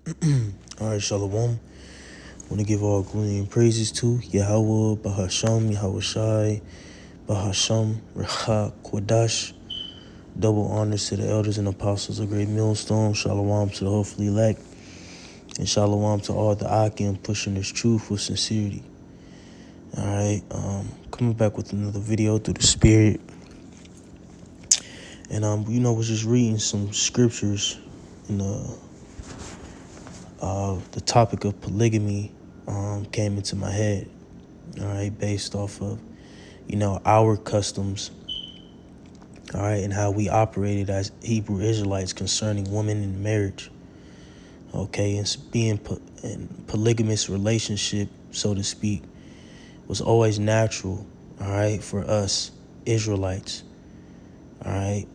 All right, Shalom. I want to give all glory and praises to Yahweh, Bahasham, Yahweh Shai, Bahasham, Recha, Kodash. Double honors to the elders and apostles of Great Millstone. Shalom to the hopefully elect. And shalom to all the Akim pushing this truth with sincerity. All right, coming back with another video through the Spirit. And, was just reading some scriptures in the topic of polygamy came into my head, all right, based off of, our customs, all right, and how we operated as Hebrew Israelites concerning women in marriage, okay, and being in polygamous relationship, so to speak, was always natural, all right, for us Israelites, all right,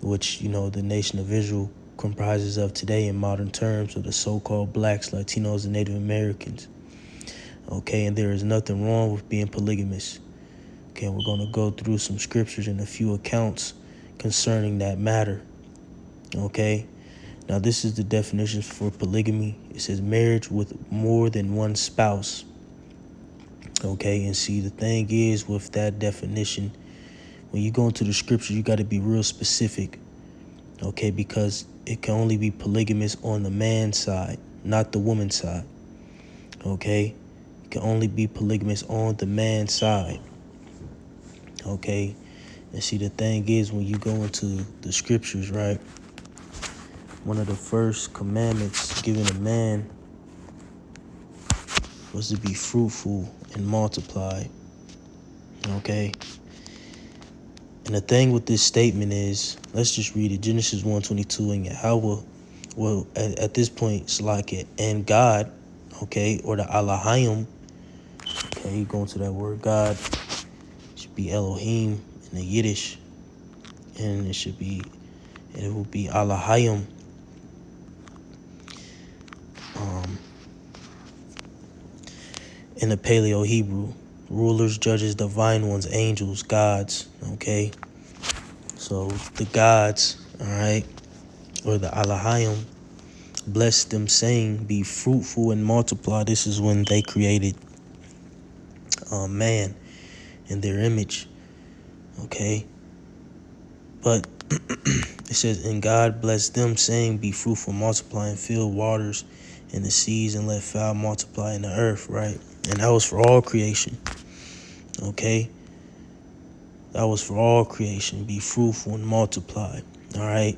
which, the nation of Israel comprises of today in modern terms of the so-called blacks, Latinos, and Native Americans. Okay, and there is nothing wrong with being polygamous. Okay, we're going to go through some scriptures and a few accounts concerning that matter. Okay, now this is the definition for polygamy. It says marriage with more than one spouse. Okay, and see, the thing is with that definition, when you go into the scripture, you got to be real specific. Okay, because it can only be polygamous on the man's side, not the woman's side. Okay, it can only be polygamous on the man's side. Okay, and see, the thing is, when you go into the scriptures, right, one of the first commandments given a man was to be fruitful and multiply. Okay, and the thing with this statement is, let's just read it. Genesis 1:22, and Yahweh, well, at this point, it's like it, and God, okay, or the Elohim, okay, you go into that word God, it should be Elohim in the Yiddish, and it will be Elohim. In the Paleo Hebrew, rulers, judges, divine ones, angels, gods, okay? So the gods, all right, or the Elohim, blessed them, saying, be fruitful and multiply. This is when they created man in their image, okay? But it says, and God blessed them, saying, be fruitful, multiply, and fill waters in the seas, and let fowl multiply in the earth, right? And that was for all creation, okay? That was for all creation. Be fruitful and multiply, all right?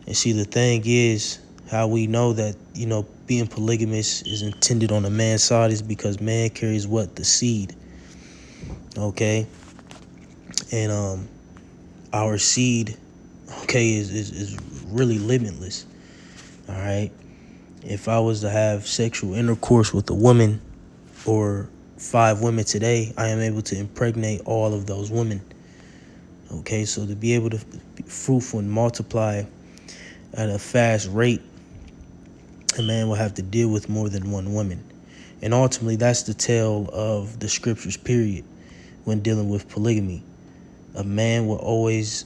And see, the thing is, how we know that, being polygamous is intended on the man's side is because man carries what? The seed, okay? And our seed, okay, is really limitless, all right? If I was to have sexual intercourse with a woman or 5 women today, I am able to impregnate all of those women. Okay, so to be able to be fruitful and multiply at a fast rate, a man will have to deal with more than one woman. And ultimately, that's the tale of the scriptures, period, when dealing with polygamy. A man will always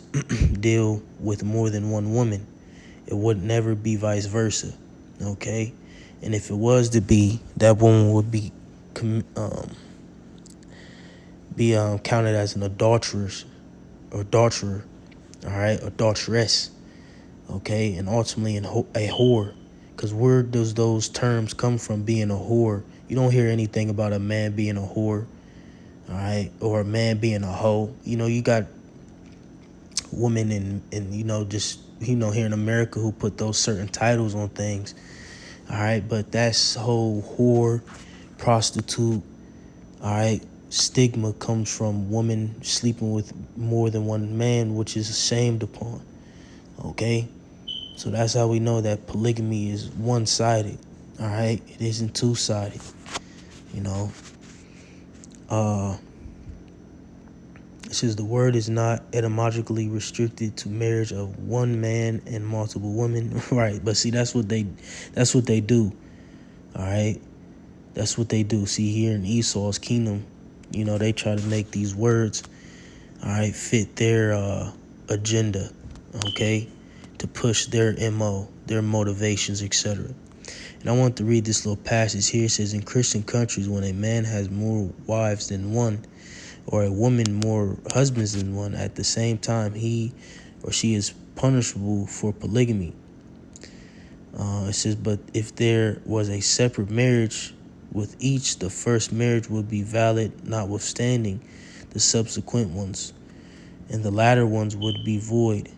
deal with more than one woman. It would never be vice versa, okay? And if it was to be, that woman would be counted as an adulteress or adulterer, all right, adulteress, okay, and ultimately a whore. Because where does those terms come from, being a whore? You don't hear anything about a man being a whore, all right, or a man being a hoe. You got women and just, here in America who put those certain titles on things, all right, but that's whole whore, prostitute, all right, stigma comes from women sleeping with more than one man, which is shamed upon, okay? So that's how we know that polygamy is one-sided, all right? It isn't two-sided, It says the word is not etymologically restricted to marriage of one man and multiple women, right? But see, that's what they do, all right? That's what they do. See, here in Esau's kingdom, they try to make these words, all right, fit their agenda, okay, to push their MO, their motivations, etc. And I want to read this little passage here. It says, in Christian countries, when a man has more wives than one, or a woman more husbands than one, at the same time, he or she is punishable for polygamy. It says, but if there was a separate marriage with each, the first marriage would be valid notwithstanding the subsequent ones, and the latter ones would be void.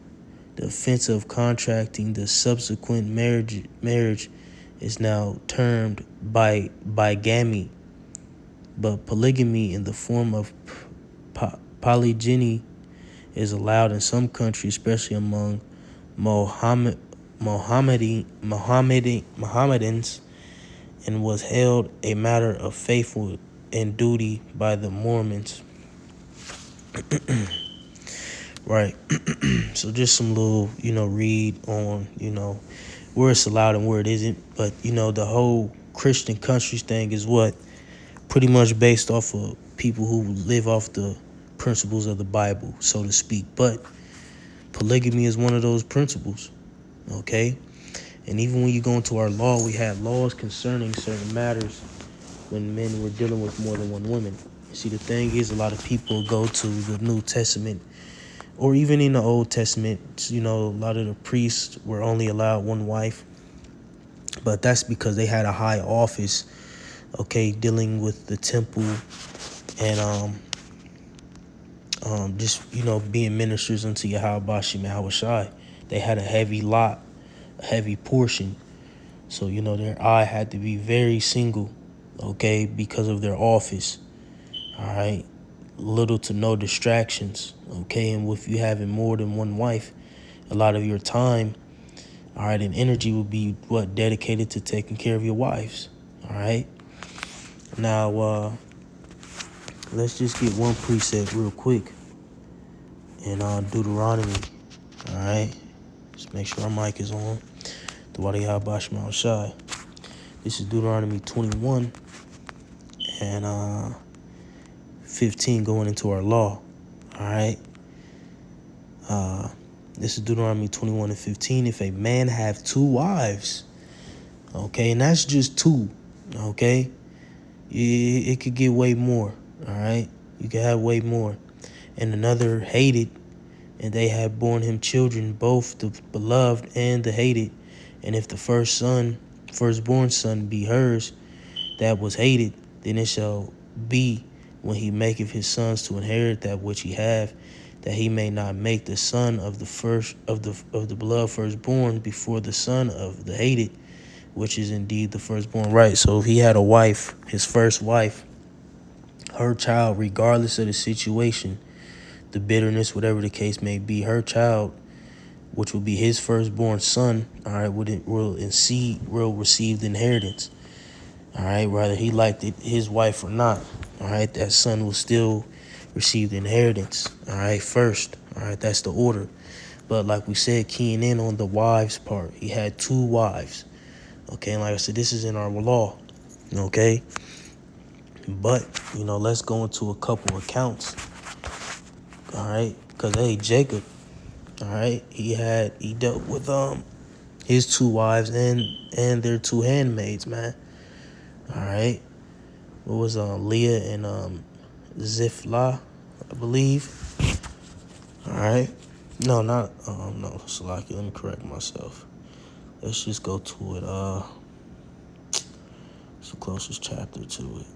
The offense of contracting the subsequent marriage is now termed bigamy, but polygamy in the form of polygyny is allowed in some countries, especially among Mohammedans, and was held a matter of faith and duty by the Mormons. Right. So just some little, read on, where it's allowed and where it isn't. But, the whole Christian countries thing is what? Pretty much based off of people who live off the principles of the Bible, so to speak. But polygamy is one of those principles, okay? And even when you go into our law, we had laws concerning certain matters when men were dealing with more than one woman. See, the thing is, a lot of people go to the New Testament, or even in the Old Testament, a lot of the priests were only allowed one wife. But that's because they had a high office, okay, dealing with the temple and just, being ministers unto Yahweh Bashim Yahushai. They had a heavy portion. So, their eye had to be very single, okay, because of their office. All right. Little to no distractions, okay? And if you having more than one wife, a lot of your time, all right, and energy will be dedicated to taking care of your wives. All right. Now, let's just get one precept real quick in Deuteronomy. All right. Just make sure our mic is on. The Wadiyah Bashmal Shai. This is Deuteronomy 21 and 15 going into our law. All right. This is Deuteronomy 21 and 15. If a man have two wives, okay, and that's just two, okay, it could get way more. All right. You could have way more. And another hated, and they have borne him children, both the beloved and the hated. And if the firstborn son be hers, that was hated, then it shall be when he maketh his sons to inherit that which he have, that he may not make the son of the beloved firstborn before the son of the hated, which is indeed the firstborn. Right. So if he had a wife, his first wife, her child, regardless of the situation, the bitterness, whatever the case may be, her child, which will be his firstborn son, all right, will receive the inheritance. All right, whether he liked his wife or not. All right, that son will still receive the inheritance. All right, first. All right, that's the order. But like we said, keying in on the wives part, he had two wives. Okay, and like I said, this is in our law. Okay, but let's go into a couple accounts. All right, because Jacob, all right, he dealt with his two wives and their two handmaids, man. All right, what was Leah and Ziplah, I believe. All right, no, Salaki. Let me correct myself. Let's just go to it. It's the closest chapter to it.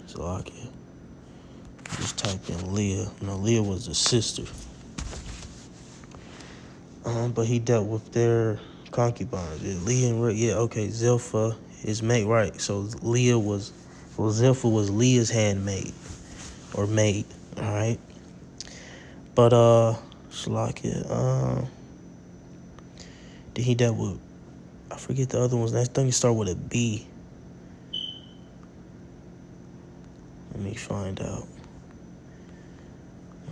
Salaki. Just type in Leah. No, Leah was a sister. But he dealt with their concubines. Leah and okay, Zilpah, his mate, right? So Zilpah was Leah's handmaid or maid, all right. But Shalakia, then he dealt with, I forget the other ones. That thing start with a B. Let me find out.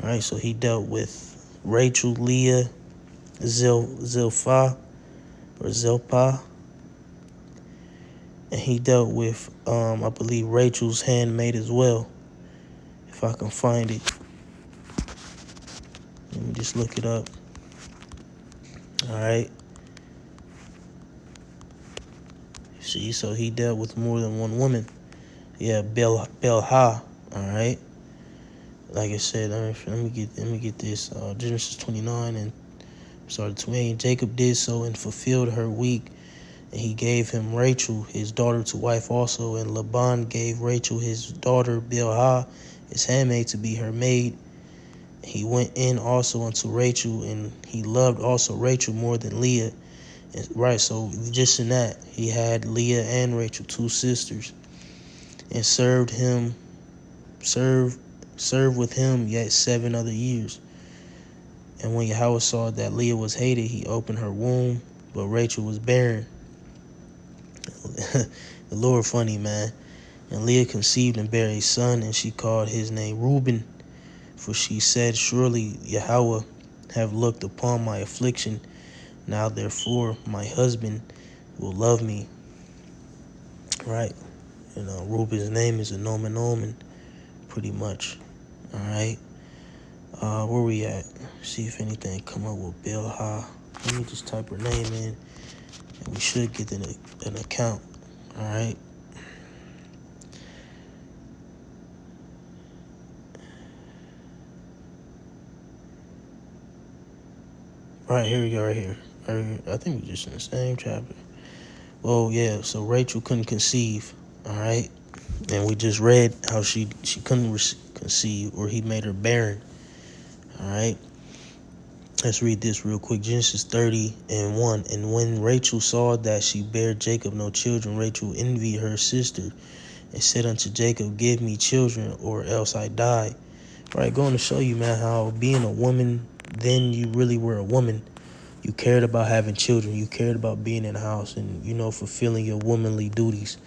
All right, so he dealt with Rachel, Leah, Zilpah, and he dealt with I believe Rachel's handmaid as well, if if I can find it. Let me just look it up. All right. See, so he dealt with more than one woman. Yeah, Belha. All right. Like I said, let me get this. Genesis 29 and started 28. Jacob did so and fulfilled her week, and he gave him Rachel, his daughter, to wife also. And Laban gave Rachel his daughter Bilhah, his handmaid, to be her maid. He went in also unto Rachel, and he loved also Rachel more than Leah. Right, so just in that, he had Leah and Rachel, two sisters, and served with him yet 7 other years. And when Yahweh saw that Leah was hated, he opened her womb, but Rachel was barren. The Lord funny, man. And Leah conceived and bare a son, and she called his name Reuben, for she said, surely Yahweh have looked upon my affliction. Now therefore my husband will love me. Right? Reuben's name is a nomen omen, pretty much. All right. Where we at? See if anything come up with Bilhah. Let me just type her name in, and we should get an account. All right. Right, here we go, right here. I think we're just in the same chapter. Well, yeah, so Rachel couldn't conceive, all right? And we just read how she couldn't conceive, or he made her barren, all right? Let's read this real quick. Genesis 30:1. And when Rachel saw that she bare Jacob no children, Rachel envied her sister and said unto Jacob, give me children, or else I die. Right, going to show you, man, how being a woman, then you really were a woman. You cared about having children. You cared about being in the house and, fulfilling your womanly duties,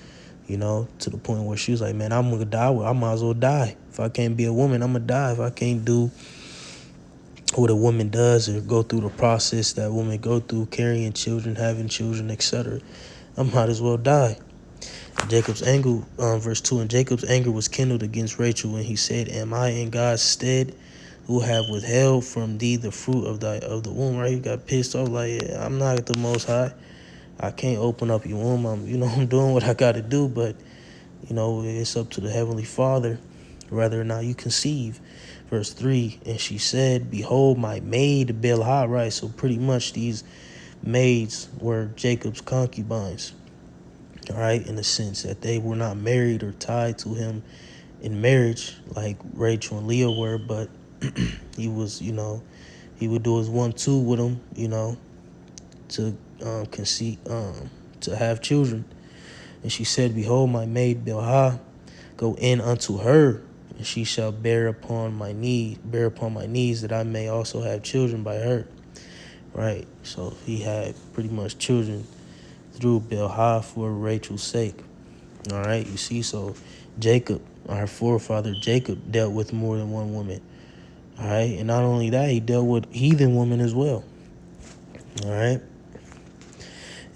to the point where she was like, man, I'm going to die. I might as well die. If I can't be a woman, I'm going to die. If I can't do what a woman does or go through the process that women go through, carrying children, having children, etc., I might as well die. Jacob's anger, verse 2, and Jacob's anger was kindled against Rachel, and he said, am I in God's stead, who have withheld from thee the fruit of the womb? Right? He got pissed off, like, yeah, I'm not the Most High. I can't open up your womb. I'm doing what I got to do, but it's up to the Heavenly Father whether or not you conceive. Verse 3, and she said, behold, my maid Bilhah. Right? So pretty much these maids were Jacob's concubines. All right, in the sense that they were not married or tied to him in marriage like Rachel and Leah were, but he was, he would do his 1-2 with them, to conceive, to have children. And she said, behold, my maid Bilhah, go in unto her, and she shall bear upon my knees, that I may also have children by her. Right, so he had pretty much children through Bilhah for Rachel's sake. All right, you see, so Jacob, our forefather Jacob, dealt with more than one woman. All right, and not only that, he dealt with heathen women as well. All right,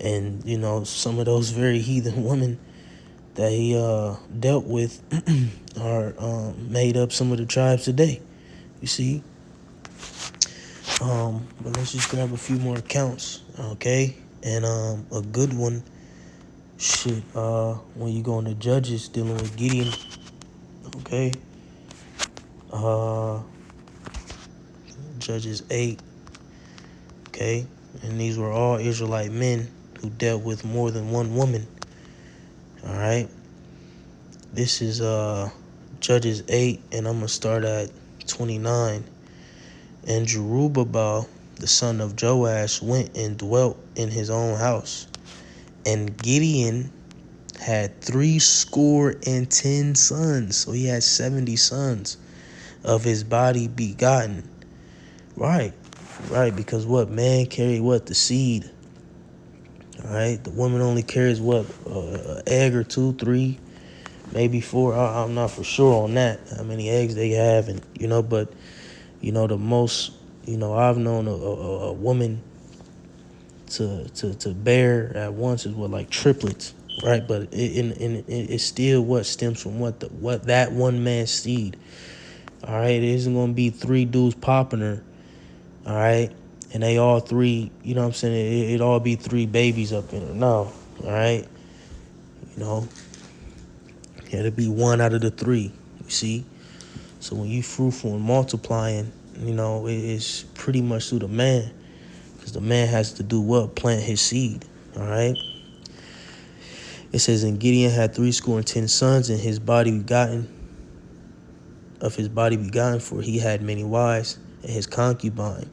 and some of those very heathen women that he dealt with are made up some of the tribes today. You see, but let's just grab a few more accounts, okay? And a good one, when you go into Judges dealing with Gideon, okay? Judges 8, okay? And these were all Israelite men who dealt with more than one woman. All right? This is Judges 8, and I'm going to start at 29. And Jerubbaal, the son of Joash, went and dwelt in his own house. And Gideon had 70 sons. So he had 70 sons of his body begotten. Right, because what? Man carry what? The seed. All right, the woman only carries what? An egg or 2, 3, maybe 4. I'm not for sure on that, how many eggs they have. And, but, the most, I've known a woman to bear at once is what, like triplets, right? But it still what stems from what that one man's seed. All right, it isn't gonna be three dudes popping her. All right, and they all three. You know what I'm saying? It all be three babies up in her. No. All right. You know, it'll be one out of the three. You see. So when you fruitful and multiplying, you know, it's pretty much through the man. Because the man has to do what? Plant his seed. All right. It says, and Gideon had 70 sons, and his body begotten, for he had many wives, and his concubine,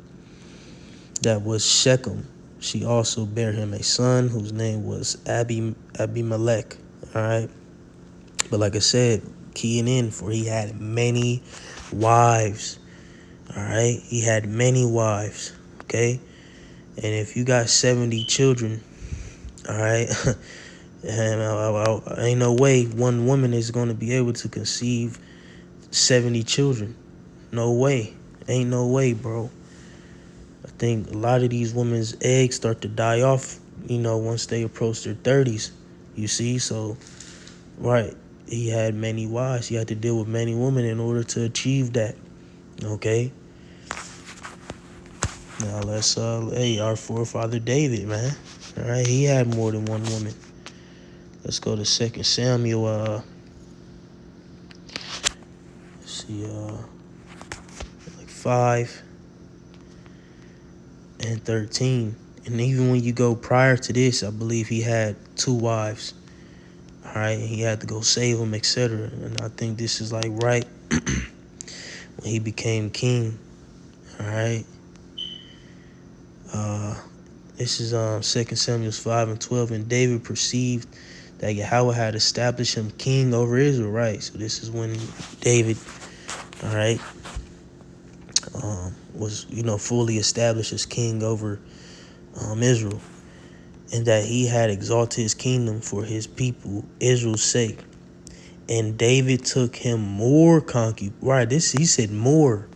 that was Shechem, she also bare him a son, whose name was Abimelech. All right. But like I said, keying in, for he had many wives. All right. He had many wives. Okay. And if you got 70 children, all right, and ain't no way one woman is going to be able to conceive 70 children. No way. Ain't no way, bro. I think a lot of these women's eggs start to die off, you know, once they approach their 30s. You see? So, right. He had many wives. He had to deal with many women in order to achieve that. Okay? Now let's, our forefather David, man. All right? He had more than one woman. Let's go to 2 Samuel, let's see, like 5 and 13. And even when you go prior to this, I believe he had 2 wives. All right, he had to go save them, etc. And I think this is like right when he became king. All right. This is 2 Samuel 5 and 12. And David perceived that Yahweh had established him king over Israel. Right. So this is when David, all right, was, you know, fully established as king over Israel, and that he had exalted his kingdom for his people Israel's sake. And David took him more concubines. Right, this he said more.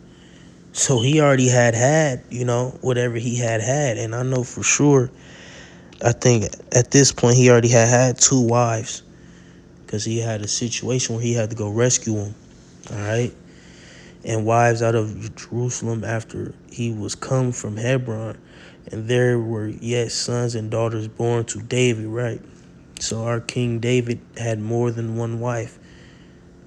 So he already had, you know, whatever he had. And I know for sure, I think at this point he already had 2 wives, because he had a situation where he had to go rescue them. All right. And wives out of Jerusalem after he was come from Hebron. And there were yet sons and daughters born to David, right? So our King David had more than one wife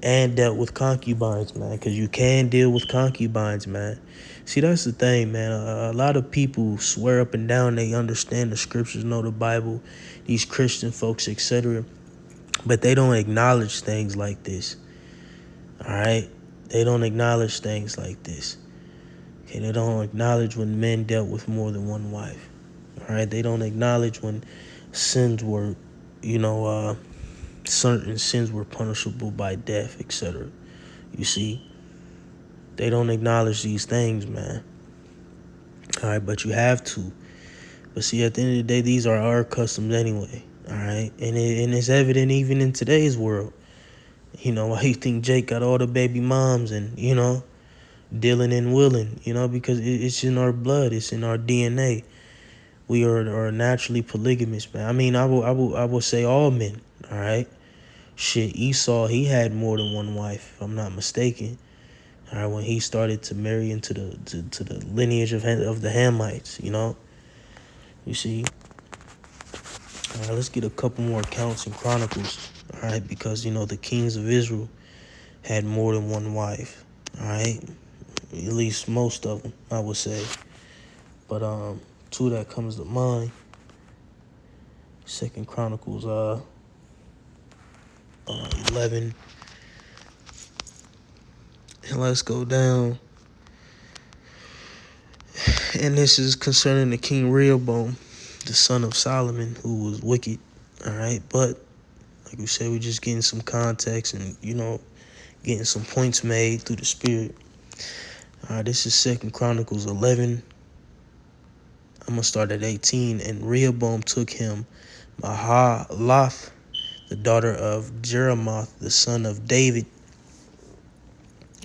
and dealt with concubines, man, because you can deal with concubines, man. See, that's the thing, man. A lot of people swear up and down they understand the scriptures, know the Bible, these Christian folks, etc., but they don't acknowledge things like this, all right? They don't acknowledge things like this. Okay, they don't acknowledge when men dealt with more than one wife. All right, they don't acknowledge when sins were, you know, certain sins were punishable by death, etc. You see, they don't acknowledge these things, man. All right, but you have to. But see, at the end of the day, these are our customs anyway. All right, and it's evident even in today's world. You know, why you think Jake got all the baby moms and, you know, Dylan and Willing, you know, because it's in our blood, it's in our DNA. We are naturally polygamous, man. I mean, I will say all men. All right, shit. Esau, he had more than one wife, if I'm not mistaken. All right, when he started to marry into the to the lineage of the Hamites, you know. You see. All right, let's get a couple more accounts in Chronicles. All right, because you know the kings of Israel had more than one wife. All right. At least most of them, I would say. But 2 that comes to mind. 2 Chronicles 11. And let's go down. And this is concerning the King Rehoboam, the son of Solomon, who was wicked. All right. But like we said, we're just getting some context and, you know, getting some points made through the Spirit. All right, this is 2 Chronicles 11. I'm going to start at 18. And Rehoboam took him Mahalath, the daughter of Jeremoth, the son of David.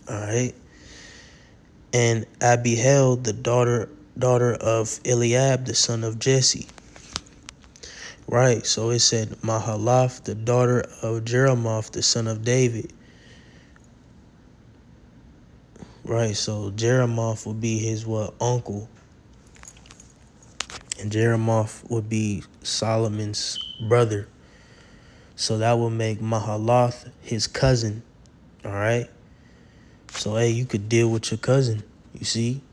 All right. And Abihail, the daughter of Eliab, the son of Jesse. Right. So it said Mahalath, the daughter of Jeremoth, the son of David. Right, so Jeremoth would be his what uncle, and Jeremoth would be Solomon's brother. So that would make Mahalath his cousin. All right. So hey, you could deal with your cousin. You see,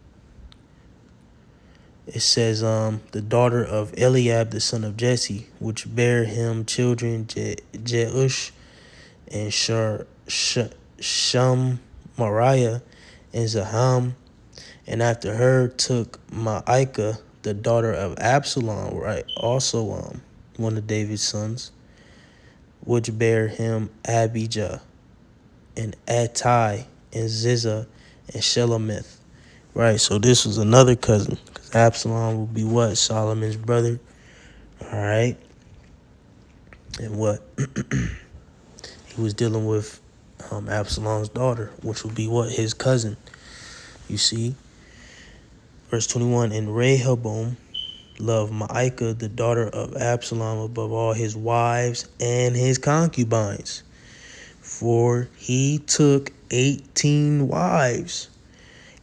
it says the daughter of Eliab the son of Jesse, which bare him children Jeush and Shamariah and Zaham, and after her took Ma'ikah the daughter of Absalom, right? Also one of David's sons, which bare him Abijah and Attai and Ziza and Shelomith. Right, so this was another cousin, because Absalom would be what? Solomon's brother. All right. And what? He was dealing with Absalom's daughter, which would be what? His cousin. You see? Verse 21, and Rehoboam loved Ma'ikah, the daughter of Absalom, above all his wives and his concubines. For he took 18 wives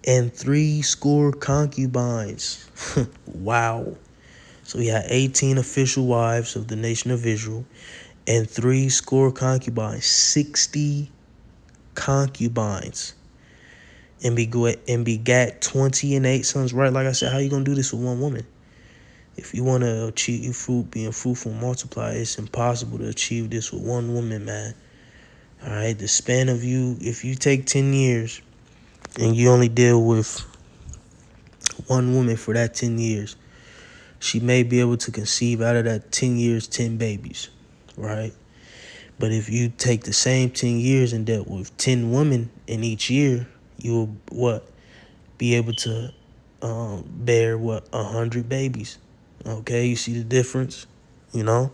and 60 concubines. Wow. So he had 18 official wives of the nation of Israel and 60 concubines, 60 concubines, and begat 28 sons. Right, like I said, how you gonna do this with one woman? If you want to achieve fruit, being fruitful and multiply, it's impossible to achieve this with one woman, man. All right, the span of you, if you take 10 years and you only deal with one woman for that 10 years, she may be able to conceive out of that 10 years, 10 babies, right? But if you take the same 10 years and dealt with 10 women in each year, you will what? Be able to bear what? 100 babies. Okay, you see the difference, you know?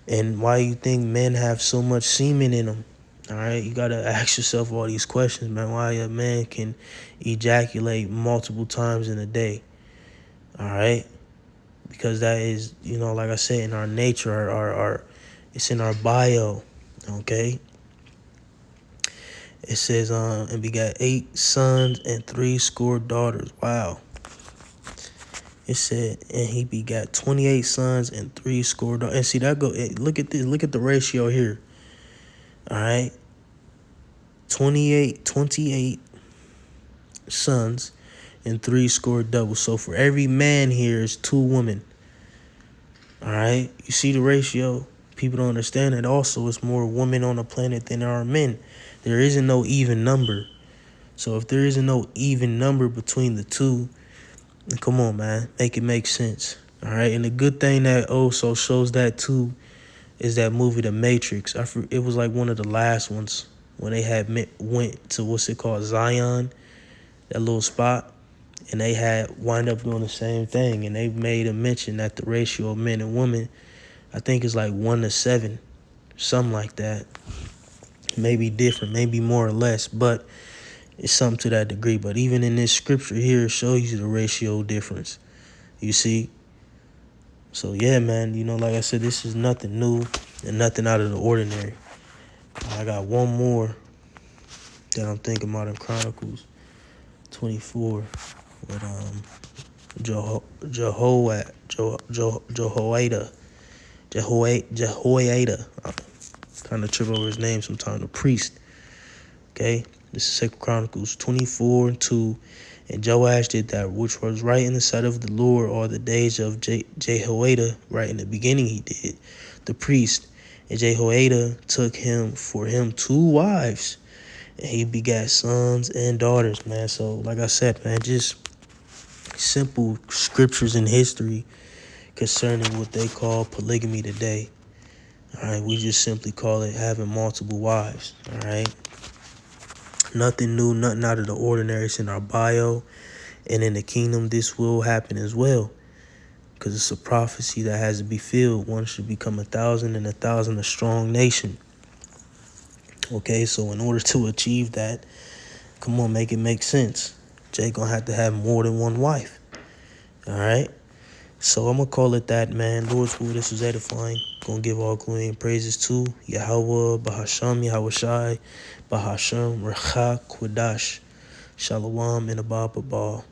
And why you think men have so much semen in them? All right, you got to ask yourself all these questions, man. Why a man can ejaculate multiple times in a day? All right, because that is, you know, like I said, in our nature, our it's in our bio. Okay, it says and begat 8 sons and 60 daughters. Wow. It said, and he begat 28 sons and 60 daughters. And see that go. Look at this. Look at the ratio here. All right, 28 sons and 60 doubles. So for every man here is 2 women. All right, you see the ratio. People don't understand that. Also, it's more women on the planet than there are men. There isn't no even number. So if there isn't no even number between the two, come on, man, make it make sense. All right, and the good thing that also shows that too is that movie, The Matrix. It was like one of the last ones when they had went to what's it called, Zion, that little spot, and they had wind up doing the same thing, and they made a mention that the ratio of men and women, I think, is like 1 to 7, something like that. Maybe different, maybe more or less, but it's something to that degree. But even in this scripture here, it shows you the ratio difference. You see? So yeah, man, you know, like I said, this is nothing new and nothing out of the ordinary. I got one more that I'm thinking about in Chronicles 24 with Jehoiada. I kind of trip over his name sometimes. The priest. Okay, this is 2 Chronicles 24:2. And Joash did that which was right in the sight of the Lord all the days of Jehoiada. Right in the beginning he did, the priest. And Jehoiada took him for him 2 wives, and he begat sons and daughters, man. So like I said, man, just simple scriptures in history concerning what they call polygamy today. All right, we just simply call it having multiple wives. All right, nothing new, nothing out of the ordinary. It's in our bio, and in the kingdom this will happen as well, because it's a prophecy that has to be filled. One should become 1,000, and 1,000 a strong nation. Okay, so in order to achieve that, come on, make it make sense. Jay gonna have to have more than one wife. All right, so I'm gonna call it that, man. Lord's will, this was edifying. Gonna give all glory and praises to Yahweh, Bahasham, Yahweh Shai, Bahasham, Recha, Kodash. Shalom and Abba Babal.